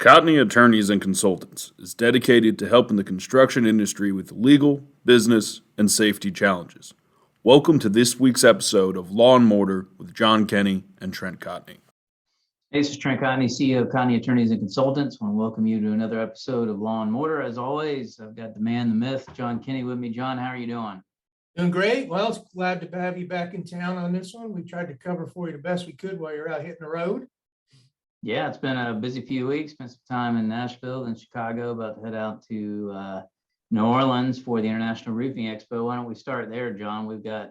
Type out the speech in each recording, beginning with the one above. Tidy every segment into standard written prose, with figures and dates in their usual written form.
Cotney Attorneys and Consultants is dedicated to helping the construction industry with legal, business, and safety challenges. Welcome to this week's episode of Law Mortar with John Kenny and Trent Cotney. Hey, this is Trent Cotney, CEO of Cotney Attorneys and Consultants. I want to welcome you to another episode of Law Mortar. As always, I've got the man, the myth, John Kenny with me. John, how are you doing? Doing great. Well, it's glad to have you back in town on this one. We tried to cover for you the best we could while you're out hitting the road. Yeah, it's been a busy few weeks. Spent some time in Nashville and Chicago, about to head out to New Orleans for the International Roofing Expo. Why don't we start there, John? We've got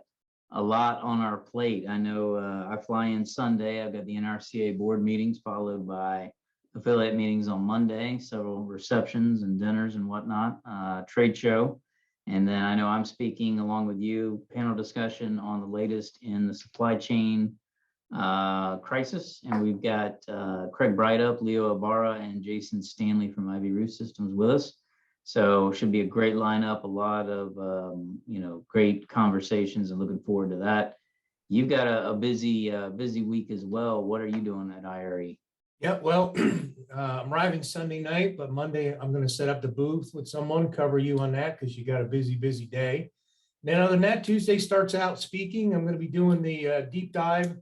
a lot on our plate. I know I fly in Sunday. I've got the NRCA board meetings followed by affiliate meetings on Monday, several receptions and dinners and whatnot, trade show. And then I know I'm speaking along with you, panel discussion on the latest in the supply chain crisis. And we've got Craig Brightup, Leo Ibarra, and Jason Stanley from Ivy Roof Systems with us. So should be a great lineup, a lot of great conversations, and looking forward to that. You've got a busy week as well. What are you doing at IRE? Yeah, well, I'm arriving Sunday night, but Monday I'm going to set up the booth with someone, cover you on that because you got a busy day. Then other than that, Tuesday starts out speaking. I'm going to be doing the deep dive,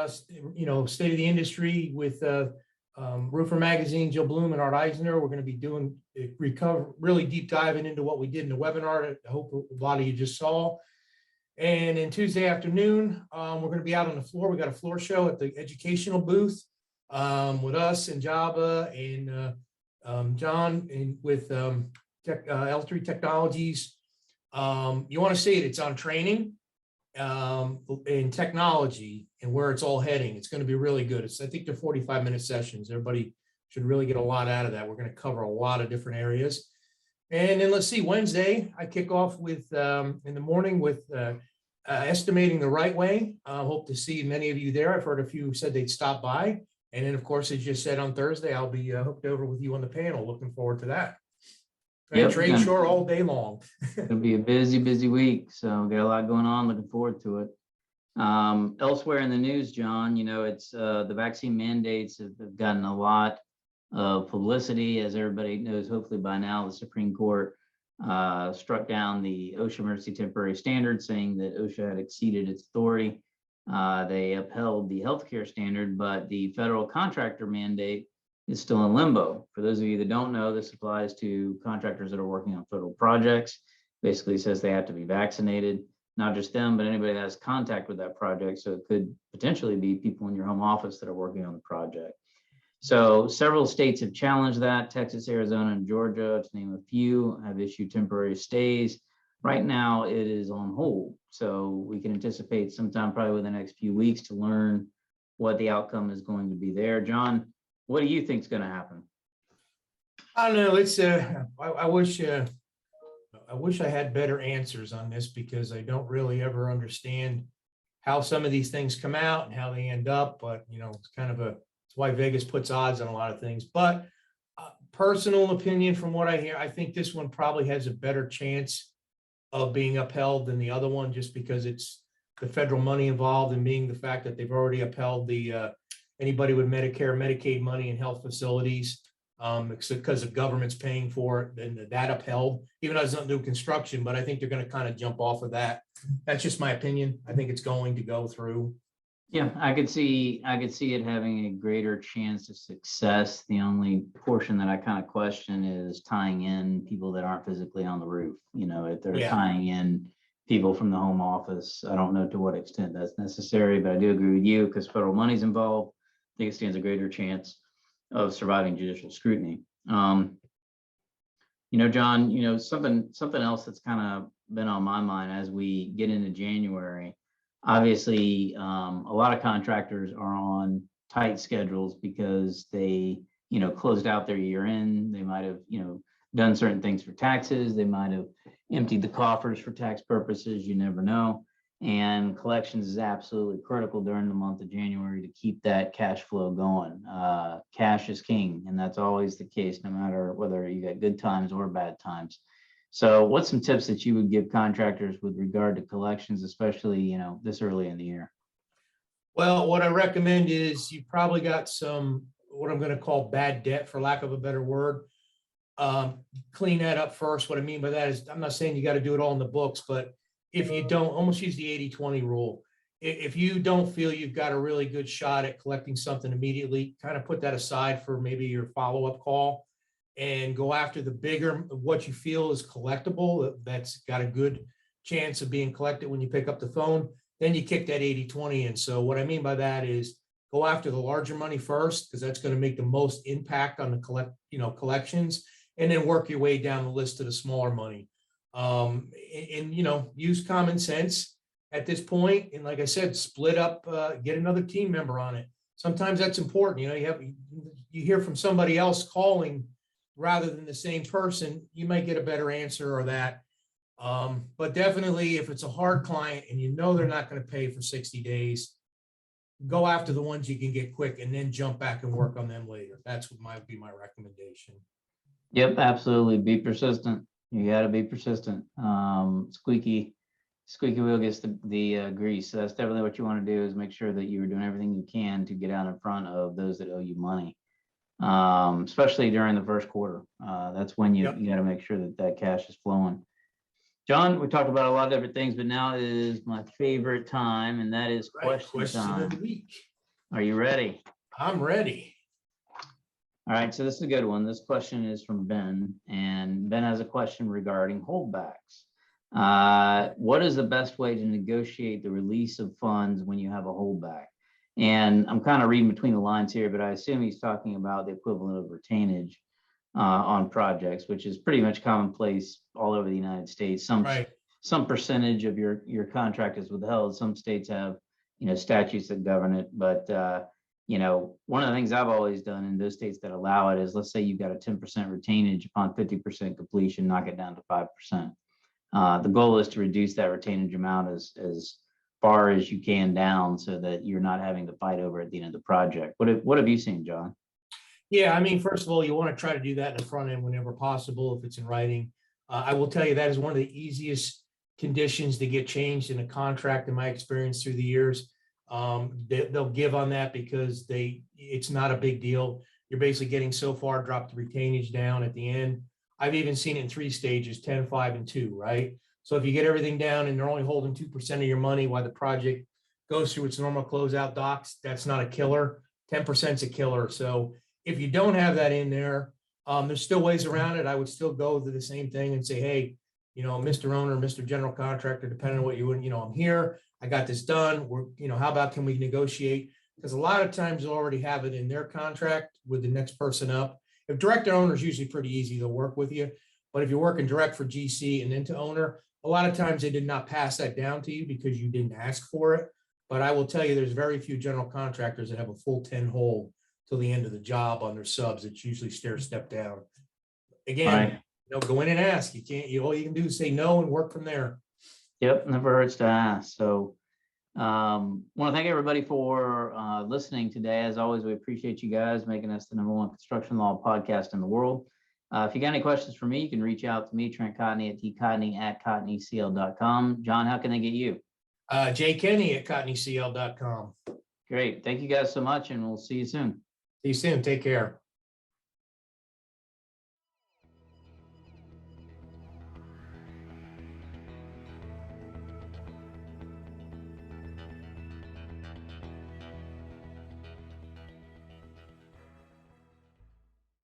state of the industry with Roofer Magazine, Jill Bloom and Art Eisner. We're going to be doing really deep diving into what we did in the webinar that I hope a lot of you just saw. And then Tuesday afternoon, we're going to be out on the floor. We got a floor show at the educational booth with us and Java and John and with L3 Technologies. You want to see it? It's on training in technology and where it's all heading. It's going to be really good. I think they're 45-minute sessions. Everybody should really get a lot out of that. We're going to cover a lot of different areas. And then let's see, Wednesday, I kick off with in the morning with estimating the right way. I hope to see many of you there. I've heard a few said they'd stop by. And then, of course, as you said on Thursday, I'll be hooked over with you on the panel. Looking forward to that. Yep, trade show all day long. It'll be a busy week. So got a lot going on. Looking forward to it. Elsewhere in the news, John, it's the vaccine mandates have gotten a lot of publicity. As everybody knows, hopefully by now, the Supreme Court struck down the OSHA emergency temporary standard, saying that OSHA had exceeded its authority. They upheld the healthcare standard, but the federal contractor mandate is still in limbo. For those of you that don't know, this applies to contractors that are working on federal projects. Basically says they have to be vaccinated, not just them, but anybody that has contact with that project. So it could potentially be people in your home office that are working on the project. So several states have challenged that. Texas, Arizona, and Georgia, to name a few, have issued temporary stays. Right now, it is on hold. So we can anticipate sometime probably within the next few weeks to learn what the outcome is going to be there. John, what do you think is going to happen? I don't know. It's I wish I had better answers on this because I don't really ever understand how some of these things come out and how they end up. But it's kind of it's why Vegas puts odds on a lot of things. But personal opinion from what I hear, I think this one probably has a better chance of being upheld than the other one, just because it's the federal money involved and being the fact that they've already upheld the anybody with Medicare, Medicaid money in health facilities, because the government's paying for it, then that upheld, even though it's not new construction, but I think they're going to kind of jump off of that. That's just my opinion. I think it's going to go through. Yeah, I could see it having a greater chance of success. The only portion that I kind of question is tying in people that aren't physically on the roof. If they're tying in people from the home office, I don't know to what extent that's necessary, but I do agree with you because federal money's involved. I think it stands a greater chance of surviving judicial scrutiny. John, something else that's kind of been on my mind as we get into January. Obviously, a lot of contractors are on tight schedules because they, closed out their year end. They might have, done certain things for taxes. They might have emptied the coffers for tax purposes. You never know. And collections is absolutely critical during the month of January to keep that cash flow going. Cash is king, and that's always the case, no matter whether you got good times or bad times. So what's some tips that you would give contractors with regard to collections, especially, this early in the year? Well, what I recommend is you probably got what I'm going to call bad debt, for lack of a better word. Clean that up first. What I mean by that is, I'm not saying you got to do it all in the books, but if you don't, almost use the 80-20 rule. If you don't feel you've got a really good shot at collecting something immediately, kind of put that aside for maybe your follow-up call and go after the bigger, what you feel is collectible, that's got a good chance of being collected when you pick up the phone. Then you kick that 80-20 in. So what I mean by that is go after the larger money first, because that's going to make the most impact on the collections, and then work your way down the list to the smaller money. And use common sense at this point. And like I said, split up, get another team member on it. Sometimes that's important. You hear from somebody else calling rather than the same person, you might get a better answer or that. But definitely if it's a hard client and they're not going to pay for 60 days, go after the ones you can get quick and then jump back and work on them later. That's what might be my recommendation. Yep, absolutely. Be persistent. You got to be persistent. Squeaky wheel gets the grease. So that's definitely what you want to do, is make sure that you're doing everything you can to get out in front of those that owe you money, especially during the first quarter. That's when you got to make sure that cash is flowing. John, we talked about a lot of different things, but now is my favorite time, and that is question time. Of the week. Are you ready? I'm ready. All right, so this is a good one. This question is from Ben, and Ben has a question regarding holdbacks. What is the best way to negotiate the release of funds when you have a holdback? And I'm kind of reading between the lines here, but I assume he's talking about the equivalent of retainage on projects, which is pretty much commonplace all over the United States. Some percentage of your contract is withheld. Some states have statutes that govern it, but one of the things I've always done in those states that allow it is, let's say you've got a 10% retainage upon 50% completion, knock it down to 5%. The goal is to reduce that retainage amount as far as you can down, so that you're not having to fight over at the end of the project. What have you seen, John? Yeah, I mean, first of all, you want to try to do that in the front end whenever possible, if it's in writing. I will tell you that is one of the easiest conditions to get changed in a contract, in my experience through the years. They'll give on that because it's not a big deal. You're basically getting so far, drop the retainage down at the end. I've even seen it in 3 stages, 10, 5, and 2, right? So if you get everything down and they're only holding 2% of your money while the project goes through its normal closeout docs, that's not a killer. 10% is a killer. So if you don't have that in there, there's still ways around it. I would still go to the same thing and say, hey, Mr. Owner, Mr. General Contractor, depending on what you would, I'm here, I got this done. How about, can we negotiate? Because a lot of times they'll already have it in their contract with the next person up. If direct to owner is usually pretty easy, they'll work with you. But if you're working direct for GC and then to owner, a lot of times they did not pass that down to you because you didn't ask for it. But I will tell you, there's very few general contractors that have a full 10 hold till the end of the job on their subs. It's usually stair step down. Again, go in and ask. You can't. All you can do is say no and work from there. Yep, never hurts to ask. So, want to thank everybody for listening today. As always, we appreciate you guys making us the #1 construction law podcast in the world. If you got any questions for me, you can reach out to me, Trent Cotney, at tcotney@cotneycl.com. John, how can they get you? jkenny@cotneycl.com. Great. Thank you guys so much, and we'll see you soon. See you soon. Take care.